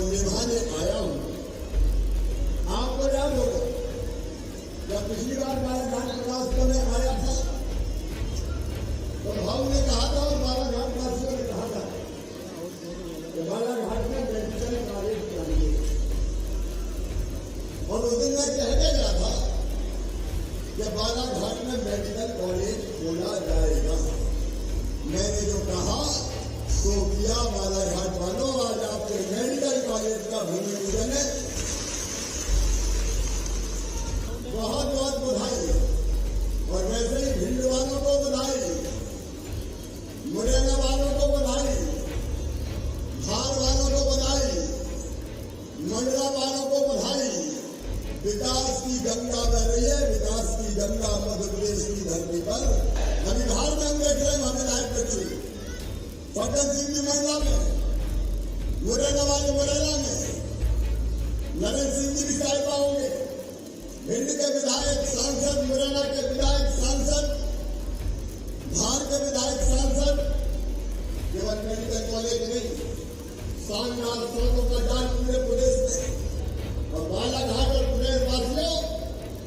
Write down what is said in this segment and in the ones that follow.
निभाने आया हूं। आपको याद होगा जब पिछली बार बालाघाट प्रवास करने आया था तो भाव ने कहा था और बालाघाट वासियों ने कहा था कि बालाघाट में मेडिकल कॉलेज चाहिए, और उस दिन मैं कहने गया था कि बालाघाट में मेडिकल कॉलेज खोला जाएगा। मैंने जो कहा तो किया। बालाघाट वालों, आज आपके मेडिकल कॉलेज का भूमि पूजन है। बहुत बहुत बधाई, और वैसे ही भिंड वालों को बधाई, मुरैना वालों को बधाई, धार वालों को बधाई, मंडला वालों को बधाई। विकास की गंगा बह रही है, विकास की गंगा मध्य प्रदेश की धरती पर। अभी धार में हम देख रहे हैं महाविधायक बच्ची फकन सिंह जी मंडला में, मुरैना वाले मुरैना में, नरेंद्र सिंह जी भी साहिबा होंगे। भिंड के विधायक सांसद, मुरैना के विधायक सांसद, धार के विधायक सांसद, केवल मेडिकल कॉलेज नहीं, शानदार सड़कों का जाल पूरे प्रदेश में। और बालाघाट और प्रदेश वासियों,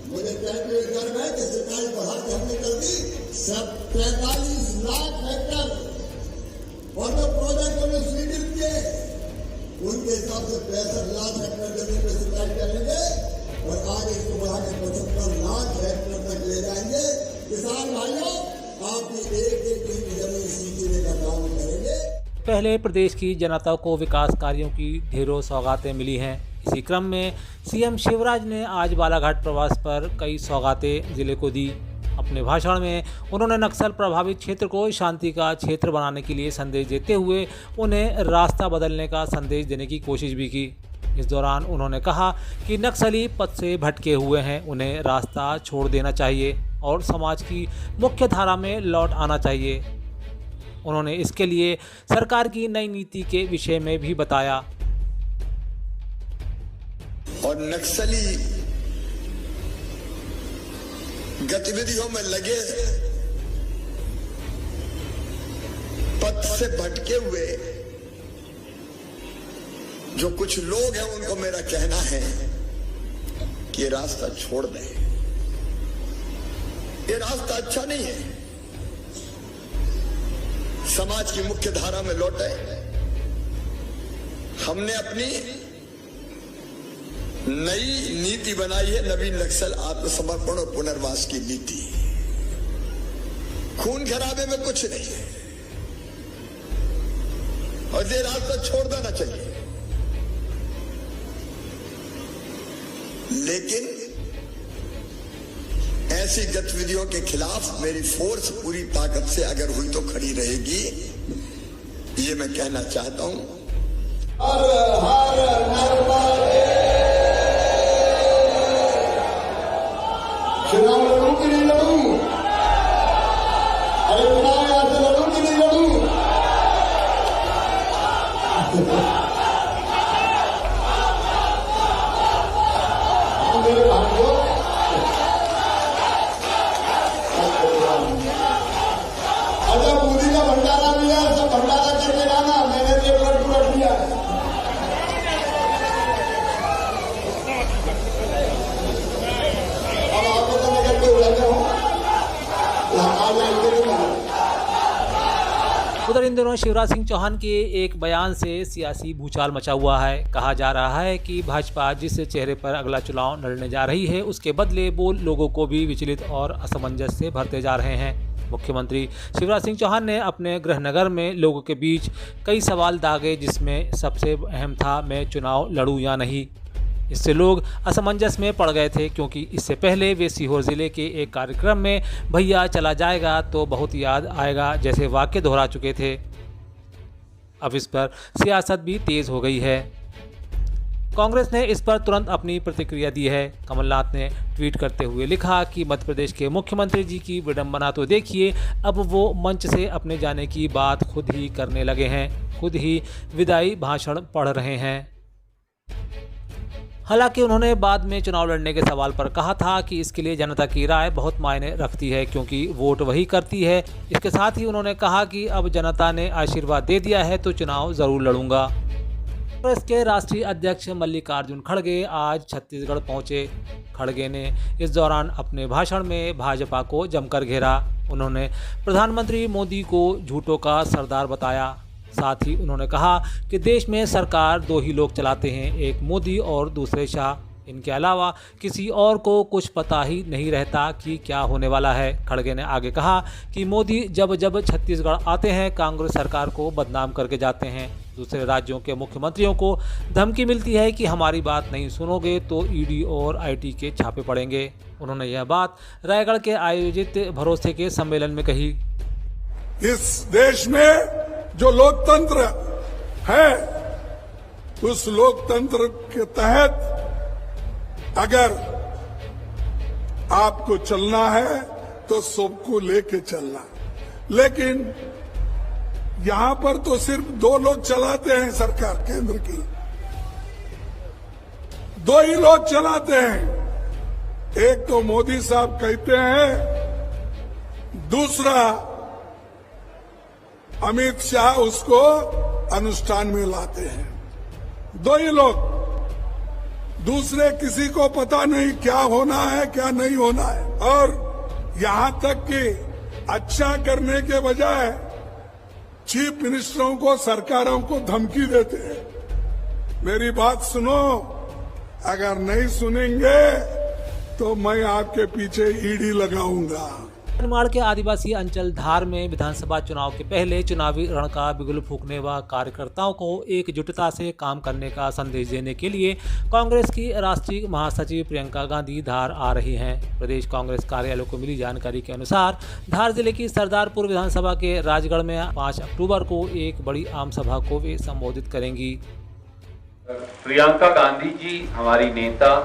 मुझे कहते हुए गर्व है कि सरकारी बढ़ा के हमने कर दी 43 लाख हेक्टर, और जो प्रोजेक्ट उन्हें स्वीकृत किए उनके हिसाब से 65 लाख हेक्टर जमीन पर सिंचाई करेंगे, और आगे इसको बढ़ा के 75 लाख हेक्टर तक ले जाएंगे। किसान भाइयों, आपकी एक एक इंच जमीन सींचने का काम करेंगे। पहले प्रदेश की जनता को विकास कार्यों की ढेरों सौगातें मिली हैं। इसी क्रम में सीएम शिवराज ने आज बालाघाट प्रवास पर कई सौगातें जिले को दी। अपने भाषण में उन्होंने नक्सल प्रभावित क्षेत्र को शांति का क्षेत्र बनाने के लिए संदेश देते हुए उन्हें रास्ता बदलने का संदेश देने की कोशिश भी की। इस दौरान उन्होंने कहा कि नक्सली पथ से भटके हुए हैं, उन्हें रास्ता छोड़ देना चाहिए और समाज की मुख्य धारा में लौट आना चाहिए। उन्होंने इसके लिए सरकार की नई नीति के विषय में भी बताया। और नक्सली गतिविधियों में लगे पथ से भटके हुए जो कुछ लोग हैं, उनको मेरा कहना है कि ये रास्ता छोड़ दें। ये रास्ता अच्छा नहीं है। समाज की मुख्य धारा में लौटे। हमने अपनी नई नीति बनाई है, नवीन नक्सल आत्मसमर्पण और पुनर्वास की नीति। खून खराबे में कुछ नहीं है, और ये रास्ता छोड़ देना चाहिए। लेकिन ऐसी गतिविधियों के खिलाफ मेरी फोर्स पूरी ताकत से अगर हुई तो खड़ी रहेगी, ये मैं कहना चाहता हूं। हर हर नर्मदे। चुनाव लड़ू कि नहीं लड़ू? अरे चुनाव यहां से लड़ू कि नहीं लड़ू? मेरे भाइयों, अच्छा बूंदी का भंडारा भी है, सब भंडारा करके लाना। मैंने तो एक लड्डू रख लिया है। अब आपको तो निकल के उड़ाते हो, उधर इन दिनों शिवराज सिंह चौहान के एक बयान से सियासी भूचाल मचा हुआ है। कहा जा रहा है कि भाजपा जिस चेहरे पर अगला चुनाव लड़ने जा रही है, उसके बदले वो लोगों को भी विचलित और असमंजस से भरते जा रहे हैं। मुख्यमंत्री शिवराज सिंह चौहान ने अपने गृहनगर में लोगों के बीच कई सवाल दागे, जिसमें सबसे अहम था, मैं चुनाव लड़ूं या नहीं। इससे लोग असमंजस में पड़ गए थे, क्योंकि इससे पहले वे सीहोर ज़िले के एक कार्यक्रम में भैया चला जाएगा तो बहुत याद आएगा जैसे वाक्य दोहरा चुके थे। अब इस पर सियासत भी तेज़ हो गई है। कांग्रेस ने इस पर तुरंत अपनी प्रतिक्रिया दी है। कमलनाथ ने ट्वीट करते हुए लिखा कि मध्य प्रदेश के मुख्यमंत्री जी की विडंबना तो देखिए, अब वो मंच से अपने जाने की बात खुद ही करने लगे हैं, खुद ही विदाई भाषण पढ़ रहे हैं। हालांकि उन्होंने बाद में चुनाव लड़ने के सवाल पर कहा था कि इसके लिए जनता की राय बहुत मायने रखती है, क्योंकि वोट वही करती है। इसके साथ ही उन्होंने कहा कि अब जनता ने आशीर्वाद दे दिया है तो चुनाव ज़रूर लड़ूंगा। कांग्रेस के राष्ट्रीय अध्यक्ष मल्लिकार्जुन खड़गे आज छत्तीसगढ़ पहुंचे। खड़गे ने इस दौरान अपने भाषण में भाजपा को जमकर घेरा। उन्होंने प्रधानमंत्री मोदी को झूठों का सरदार बताया। साथ ही उन्होंने कहा कि देश में सरकार दो ही लोग चलाते हैं, एक मोदी और दूसरे शाह। इनके अलावा किसी और को कुछ पता ही नहीं रहता कि क्या होने वाला है। खड़गे ने आगे कहा कि मोदी जब जब छत्तीसगढ़ आते हैं कांग्रेस सरकार को बदनाम करके जाते हैं। दूसरे राज्यों के मुख्यमंत्रियों को धमकी मिलती है कि हमारी बात नहीं सुनोगे तो ईडी और आईटी के छापे पड़ेंगे। उन्होंने यह बात रायगढ़ के आयोजित भरोसे के सम्मेलन में कही। इस देश में जो लोकतंत्र है, उस लोकतंत्र के तहत अगर आपको चलना है तो सबको लेके चलना, लेकिन यहां पर तो सिर्फ दो लोग चलाते हैं सरकार, केंद्र की दो ही लोग चलाते हैं। एक तो मोदी साहब कहते हैं, दूसरा अमित शाह उसको अनुष्ठान में लाते हैं। दो ही लोग, दूसरे किसी को पता नहीं क्या होना है क्या नहीं होना है। और यहां तक कि अच्छा करने के बजाय चीफ मिनिस्टरों को, सरकारों को धमकी देते हैं। मेरी बात सुनो, अगर नहीं सुनेंगे तो मैं आपके पीछे ईडी लगाऊंगा। मनमाड़ के आदिवासी अंचल धार में विधानसभा चुनाव के पहले चुनावी रण का बिगुल फूंकने व कार्यकर्ताओं को एकजुटता से काम करने का संदेश देने के लिए कांग्रेस की राष्ट्रीय महासचिव प्रियंका गांधी धार आ रही हैं। प्रदेश कांग्रेस कार्यालय को मिली जानकारी के अनुसार धार जिले की सरदारपुर विधानसभा के राजगढ़ में 5 अक्टूबर को एक बड़ी आम सभा को वे संबोधित करेंगी। प्रियंका गांधी जी हमारी नेता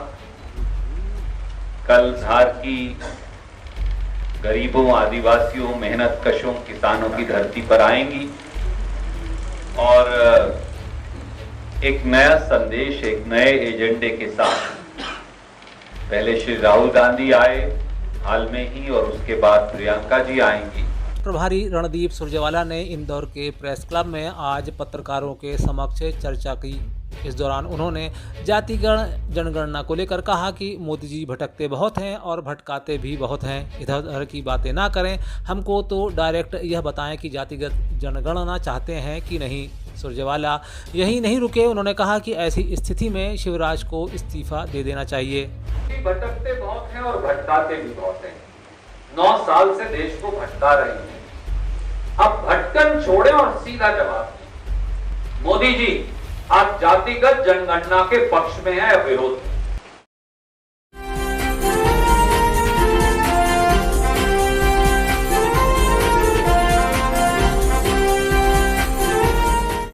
कल धार की गरीबों, आदिवासियों, मेहनत कशों, किसानों की धरती पर आएंगी और एक नया संदेश, एक नए एजेंडे के साथ। पहले श्री राहुल गांधी आए हाल में ही और उसके बाद प्रियंका जी आएंगी। प्रभारी रणदीप सुरजेवाला ने इंदौर के प्रेस क्लब में आज पत्रकारों के समक्ष चर्चा की। इस दौरान उन्होंने जातिगण जनगणना को लेकर कहा कि मोदी जी भटकते बहुत हैं और भटकाते भी बहुत हैं। इधर उधर की बातें ना करें, हमको तो डायरेक्ट यह बताएं कि जातिगत जनगणना चाहते हैं कि नहीं। सुरजेवाला यही नहीं रुके, उन्होंने कहा कि ऐसी स्थिति में शिवराज को इस्तीफा दे देना चाहिए। भटकते बहुत हैं और भटकाते भी बहुत हैं। 9 साल से देश को भटका रही हैं। अब भटकन छोड़े और सीधा जवाब दें। मोदी जी, आप जातिगत जनगणना के पक्ष में हैं या विरोध में?